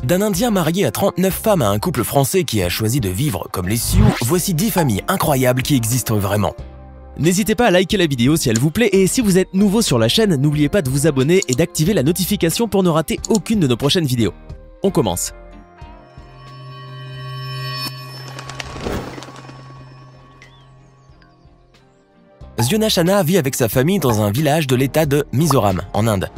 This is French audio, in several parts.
D'un Indien marié à 39 femmes à un couple français qui a choisi de vivre comme les Sioux, voici 10 familles incroyables qui existent vraiment. N'hésitez pas à liker la vidéo si elle vous plaît et si vous êtes nouveau sur la chaîne, n'oubliez pas de vous abonner et d'activer la notification pour ne rater aucune de nos prochaines vidéos. On commence. Zyonashana vit avec sa famille dans un village de l'état de Mizoram, en Inde.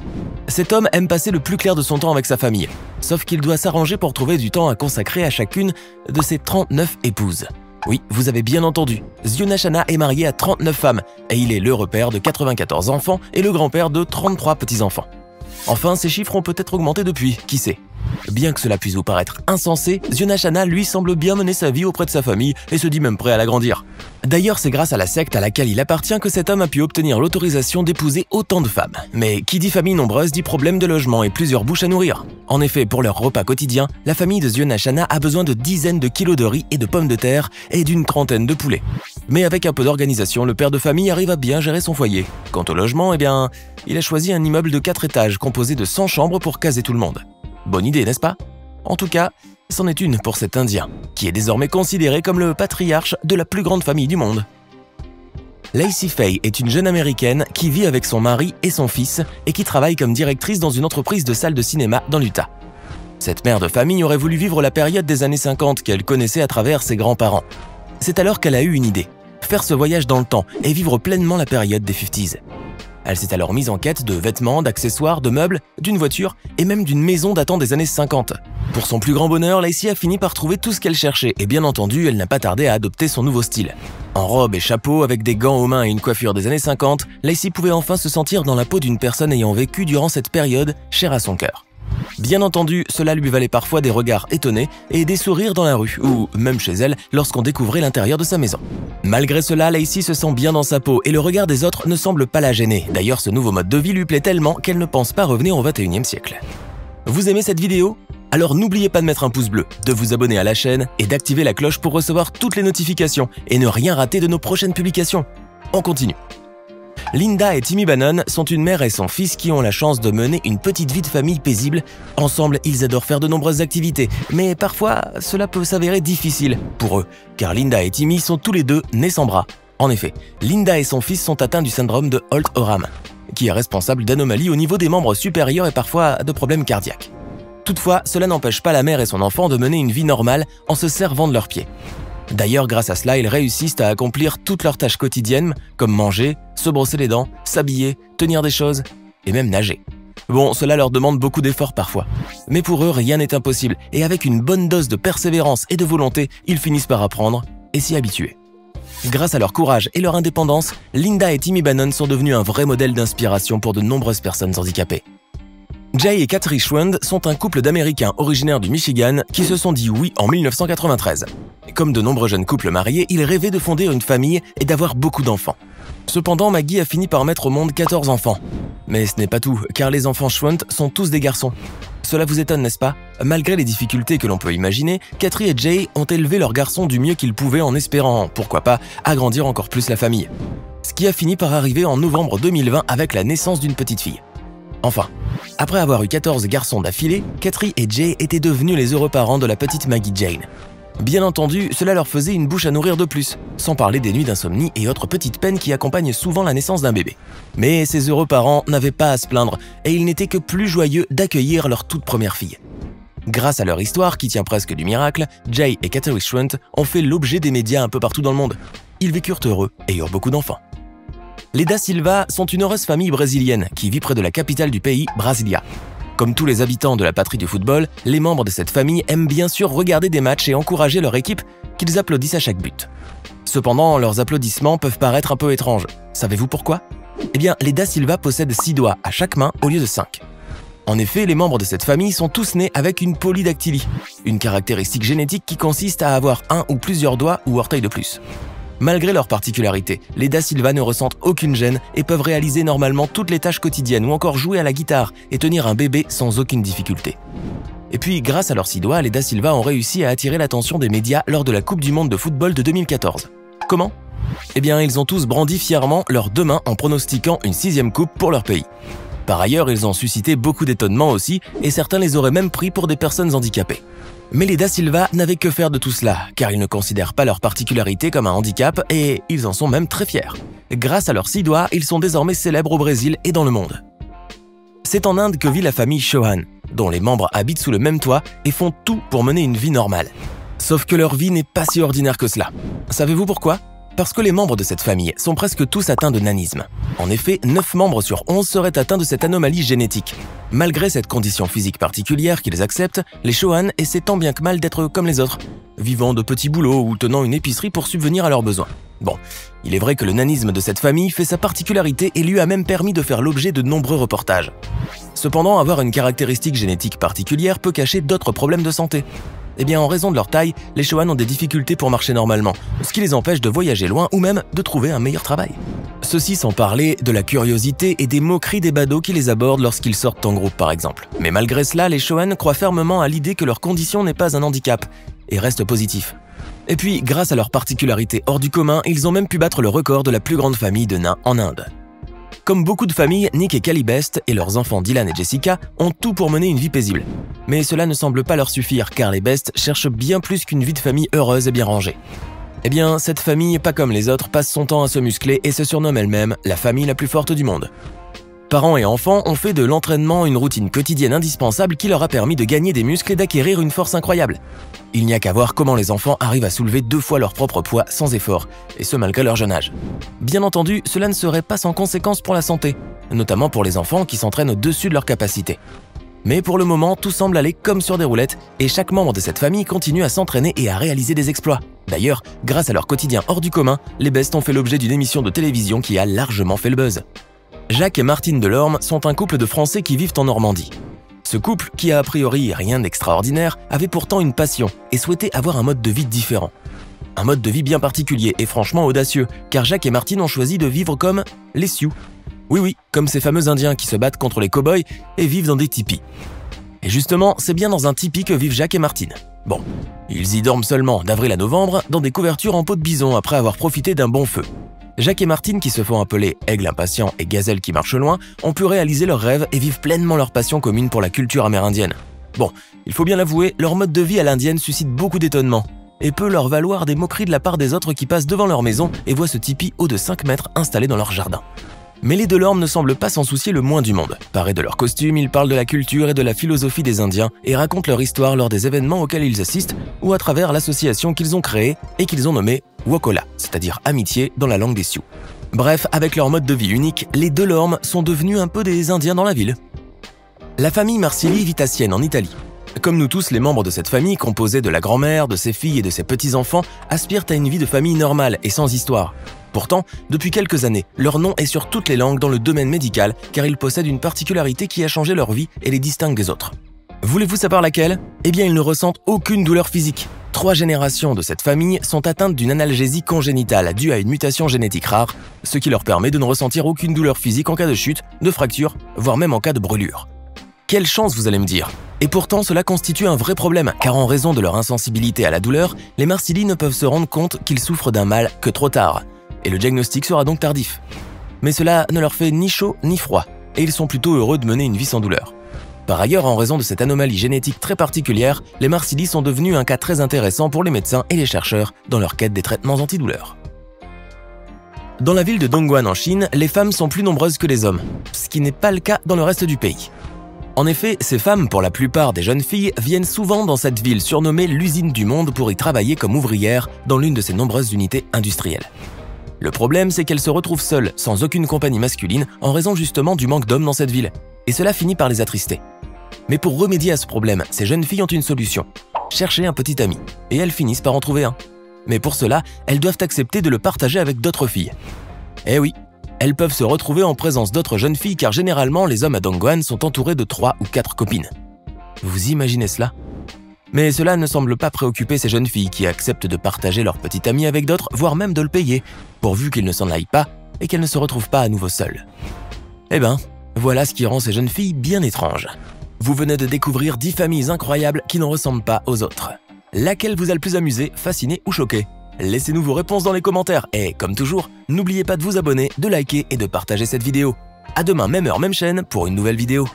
Cet homme aime passer le plus clair de son temps avec sa famille, sauf qu'il doit s'arranger pour trouver du temps à consacrer à chacune de ses 39 épouses. Oui, vous avez bien entendu, Zyonashana est marié à 39 femmes et il est l'heureux père de 94 enfants et le grand-père de 33 petits-enfants. Enfin, ces chiffres ont peut-être augmenté depuis, qui sait. Bien que cela puisse vous paraître insensé, Zyonashana lui semble bien mener sa vie auprès de sa famille et se dit même prêt à l'agrandir. D'ailleurs, c'est grâce à la secte à laquelle il appartient que cet homme a pu obtenir l'autorisation d'épouser autant de femmes. Mais qui dit famille nombreuse dit problème de logement et plusieurs bouches à nourrir. En effet, pour leur repas quotidien, la famille de Zyonashana a besoin de dizaines de kilos de riz et de pommes de terre et d'une trentaine de poulets. Mais avec un peu d'organisation, le père de famille arrive à bien gérer son foyer. Quant au logement, eh bien, il a choisi un immeuble de 4 étages composé de 100 chambres pour caser tout le monde. Bonne idée, n'est-ce pas? En tout cas, c'en est une pour cet Indien, qui est désormais considéré comme le patriarche de la plus grande famille du monde. Lacey Faye est une jeune américaine qui vit avec son mari et son fils et qui travaille comme directrice dans une entreprise de salle de cinéma dans l'Utah. Cette mère de famille aurait voulu vivre la période des années 50 qu'elle connaissait à travers ses grands-parents. C'est alors qu'elle a eu une idée, faire ce voyage dans le temps et vivre pleinement la période des 50s. Elle s'est alors mise en quête de vêtements, d'accessoires, de meubles, d'une voiture et même d'une maison datant des années 50. Pour son plus grand bonheur, Lacey a fini par trouver tout ce qu'elle cherchait et bien entendu, elle n'a pas tardé à adopter son nouveau style. En robe et chapeau, avec des gants aux mains et une coiffure des années 50, Lacey pouvait enfin se sentir dans la peau d'une personne ayant vécu durant cette période chère à son cœur. Bien entendu, cela lui valait parfois des regards étonnés et des sourires dans la rue, ou même chez elle, lorsqu'on découvrait l'intérieur de sa maison. Malgré cela, Lacey se sent bien dans sa peau et le regard des autres ne semble pas la gêner. D'ailleurs, ce nouveau mode de vie lui plaît tellement qu'elle ne pense pas revenir au 21e siècle. Vous aimez cette vidéo? Alors n'oubliez pas de mettre un pouce bleu, de vous abonner à la chaîne et d'activer la cloche pour recevoir toutes les notifications et ne rien rater de nos prochaines publications. On continue. Linda et Timmy Bannon sont une mère et son fils qui ont la chance de mener une petite vie de famille paisible. Ensemble, ils adorent faire de nombreuses activités, mais parfois, cela peut s'avérer difficile pour eux, car Linda et Timmy sont tous les deux nés sans bras. En effet, Linda et son fils sont atteints du syndrome de Holt-Oram, qui est responsable d'anomalies au niveau des membres supérieurs et parfois de problèmes cardiaques. Toutefois, cela n'empêche pas la mère et son enfant de mener une vie normale en se servant de leurs pieds. D'ailleurs, grâce à cela, ils réussissent à accomplir toutes leurs tâches quotidiennes, comme manger, se brosser les dents, s'habiller, tenir des choses, et même nager. Bon, cela leur demande beaucoup d'efforts parfois. Mais pour eux, rien n'est impossible, et avec une bonne dose de persévérance et de volonté, ils finissent par apprendre et s'y habituer. Grâce à leur courage et leur indépendance, Linda et Timmy Bannon sont devenus un vrai modèle d'inspiration pour de nombreuses personnes handicapées. Jay et Kathy Schwand sont un couple d'Américains originaires du Michigan qui se sont dit oui en 1993. Comme de nombreux jeunes couples mariés, ils rêvaient de fonder une famille et d'avoir beaucoup d'enfants. Cependant, Maggie a fini par mettre au monde 14 enfants. Mais ce n'est pas tout, car les enfants Schwand sont tous des garçons. Cela vous étonne, n'est-ce pas? Malgré les difficultés que l'on peut imaginer, Kathy et Jay ont élevé leur garçon du mieux qu'ils pouvaient en espérant, pourquoi pas, agrandir encore plus la famille. Ce qui a fini par arriver en novembre 2020 avec la naissance d'une petite fille. Enfin, après avoir eu 14 garçons d'affilée, Kathy et Jay étaient devenus les heureux parents de la petite Maggie Jane. Bien entendu, cela leur faisait une bouche à nourrir de plus, sans parler des nuits d'insomnie et autres petites peines qui accompagnent souvent la naissance d'un bébé. Mais ces heureux parents n'avaient pas à se plaindre et ils n'étaient que plus joyeux d'accueillir leur toute première fille. Grâce à leur histoire, qui tient presque du miracle, Jay et Kathy Schwant ont fait l'objet des médias un peu partout dans le monde. Ils vécurent heureux et eurent beaucoup d'enfants. Les Da Silva sont une heureuse famille brésilienne qui vit près de la capitale du pays, Brasilia. Comme tous les habitants de la patrie du football, les membres de cette famille aiment bien sûr regarder des matchs et encourager leur équipe qu'ils applaudissent à chaque but. Cependant, leurs applaudissements peuvent paraître un peu étranges. Savez-vous pourquoi? Eh bien, les Da Silva possèdent 6 doigts à chaque main au lieu de 5. En effet, les membres de cette famille sont tous nés avec une polydactylie, une caractéristique génétique qui consiste à avoir un ou plusieurs doigts ou orteils de plus. Malgré leur particularité, les Da Silva ne ressentent aucune gêne et peuvent réaliser normalement toutes les tâches quotidiennes ou encore jouer à la guitare et tenir un bébé sans aucune difficulté. Et puis, grâce à leurs 6 doigts, les Da Silva ont réussi à attirer l'attention des médias lors de la Coupe du monde de football de 2014. Comment? Eh bien, ils ont tous brandi fièrement leurs 2 mains en pronostiquant une 6e coupe pour leur pays. Par ailleurs, ils ont suscité beaucoup d'étonnement aussi, et certains les auraient même pris pour des personnes handicapées. Mais les Da Silva n'avaient que faire de tout cela, car ils ne considèrent pas leur particularité comme un handicap et ils en sont même très fiers. Grâce à leurs 6 doigts, ils sont désormais célèbres au Brésil et dans le monde. C'est en Inde que vit la famille Chauhan, dont les membres habitent sous le même toit et font tout pour mener une vie normale. Sauf que leur vie n'est pas si ordinaire que cela. Savez-vous pourquoi ? Parce que les membres de cette famille sont presque tous atteints de nanisme. En effet, 9 membres sur 11 seraient atteints de cette anomalie génétique. Malgré cette condition physique particulière qu'ils acceptent, les Chauhan essaient tant bien que mal d'être comme les autres, vivant de petits boulots ou tenant une épicerie pour subvenir à leurs besoins. Bon, il est vrai que le nanisme de cette famille fait sa particularité et lui a même permis de faire l'objet de nombreux reportages. Cependant, avoir une caractéristique génétique particulière peut cacher d'autres problèmes de santé. Eh bien, en raison de leur taille, les Chauhan ont des difficultés pour marcher normalement, ce qui les empêche de voyager loin ou même de trouver un meilleur travail. Ceci sans parler de la curiosité et des moqueries des badauds qui les abordent lorsqu'ils sortent en groupe par exemple. Mais malgré cela, les Chauhan croient fermement à l'idée que leur condition n'est pas un handicap et restent positifs. Et puis, grâce à leur particularité hors du commun, ils ont même pu battre le record de la plus grande famille de nains en Inde. Comme beaucoup de familles, Nick et Callie Best et leurs enfants Dylan et Jessica ont tout pour mener une vie paisible. Mais cela ne semble pas leur suffire car les Best cherchent bien plus qu'une vie de famille heureuse et bien rangée. Eh bien, cette famille, pas comme les autres, passe son temps à se muscler et se surnomme elle-même la famille la plus forte du monde. Parents et enfants ont fait de l'entraînement une routine quotidienne indispensable qui leur a permis de gagner des muscles et d'acquérir une force incroyable. Il n'y a qu'à voir comment les enfants arrivent à soulever 2 fois leur propre poids sans effort, et ce malgré leur jeune âge. Bien entendu, cela ne serait pas sans conséquences pour la santé, notamment pour les enfants qui s'entraînent au-dessus de leurs capacités. Mais pour le moment, tout semble aller comme sur des roulettes, et chaque membre de cette famille continue à s'entraîner et à réaliser des exploits. D'ailleurs, grâce à leur quotidien hors du commun, les Best ont fait l'objet d'une émission de télévision qui a largement fait le buzz. Jacques et Martine Delorme sont un couple de Français qui vivent en Normandie. Ce couple, qui a priori rien d'extraordinaire, avait pourtant une passion et souhaitait avoir un mode de vie différent. Un mode de vie bien particulier et franchement audacieux, car Jacques et Martine ont choisi de vivre comme les Sioux. Oui, comme ces fameux Indiens qui se battent contre les cow-boys et vivent dans des tipis. Et justement, c'est bien dans un tipi que vivent Jacques et Martine. Bon, ils y dorment seulement d'avril à novembre dans des couvertures en peau de bison après avoir profité d'un bon feu. Jacques et Martine, qui se font appeler Aigle impatient et Gazelle qui marche loin, ont pu réaliser leurs rêves et vivent pleinement leur passion commune pour la culture amérindienne. Bon, il faut bien l'avouer, leur mode de vie à l'indienne suscite beaucoup d'étonnement et peut leur valoir des moqueries de la part des autres qui passent devant leur maison et voient ce tipi haut de 5 mètres installé dans leur jardin. Mais les Delorme ne semblent pas s'en soucier le moins du monde. Parés de leur costume, ils parlent de la culture et de la philosophie des Indiens et racontent leur histoire lors des événements auxquels ils assistent ou à travers l'association qu'ils ont créée et qu'ils ont nommée Wokola, c'est-à-dire amitié dans la langue des Sioux. Bref, avec leur mode de vie unique, les Delorme sont devenus un peu des Indiens dans la ville. La famille Marsili vit à Sienne en Italie. Comme nous tous, les membres de cette famille, composée de la grand-mère, de ses filles et de ses petits-enfants, aspirent à une vie de famille normale et sans histoire. Pourtant, depuis quelques années, leur nom est sur toutes les langues dans le domaine médical car ils possèdent une particularité qui a changé leur vie et les distingue des autres. Voulez-vous savoir laquelle ? Eh bien, ils ne ressentent aucune douleur physique. 3 générations de cette famille sont atteintes d'une analgésie congénitale due à une mutation génétique rare, ce qui leur permet de ne ressentir aucune douleur physique en cas de chute, de fracture, voire même en cas de brûlure. Quelle chance, vous allez me dire. Et pourtant, cela constitue un vrai problème, car en raison de leur insensibilité à la douleur, les Marsili ne peuvent se rendre compte qu'ils souffrent d'un mal que trop tard. Et le diagnostic sera donc tardif. Mais cela ne leur fait ni chaud ni froid, et ils sont plutôt heureux de mener une vie sans douleur. Par ailleurs, en raison de cette anomalie génétique très particulière, les Marsili sont devenus un cas très intéressant pour les médecins et les chercheurs dans leur quête des traitements antidouleurs. Dans la ville de Dongguan en Chine, les femmes sont plus nombreuses que les hommes, ce qui n'est pas le cas dans le reste du pays. En effet, ces femmes, pour la plupart des jeunes filles, viennent souvent dans cette ville surnommée l'usine du monde pour y travailler comme ouvrières dans l'une de ces nombreuses unités industrielles. Le problème, c'est qu'elles se retrouvent seules, sans aucune compagnie masculine, en raison justement du manque d'hommes dans cette ville, et cela finit par les attrister. Mais pour remédier à ce problème, ces jeunes filles ont une solution. Chercher un petit ami, et elles finissent par en trouver un. Mais pour cela, elles doivent accepter de le partager avec d'autres filles. Eh oui, elles peuvent se retrouver en présence d'autres jeunes filles car généralement les hommes à Dongguan sont entourés de 3 ou 4 copines. Vous imaginez cela ? Mais cela ne semble pas préoccuper ces jeunes filles qui acceptent de partager leur petit ami avec d'autres, voire même de le payer, pourvu qu'ils ne s'en aillent pas et qu'elles ne se retrouvent pas à nouveau seules. Eh ben, voilà ce qui rend ces jeunes filles bien étranges. Vous venez de découvrir 10 familles incroyables qui ne ressemblent pas aux autres. Laquelle vous a le plus amusé, fasciné ou choqué ? Laissez-nous vos réponses dans les commentaires et, comme toujours, n'oubliez pas de vous abonner, de liker et de partager cette vidéo. À demain, même heure, même chaîne, pour une nouvelle vidéo.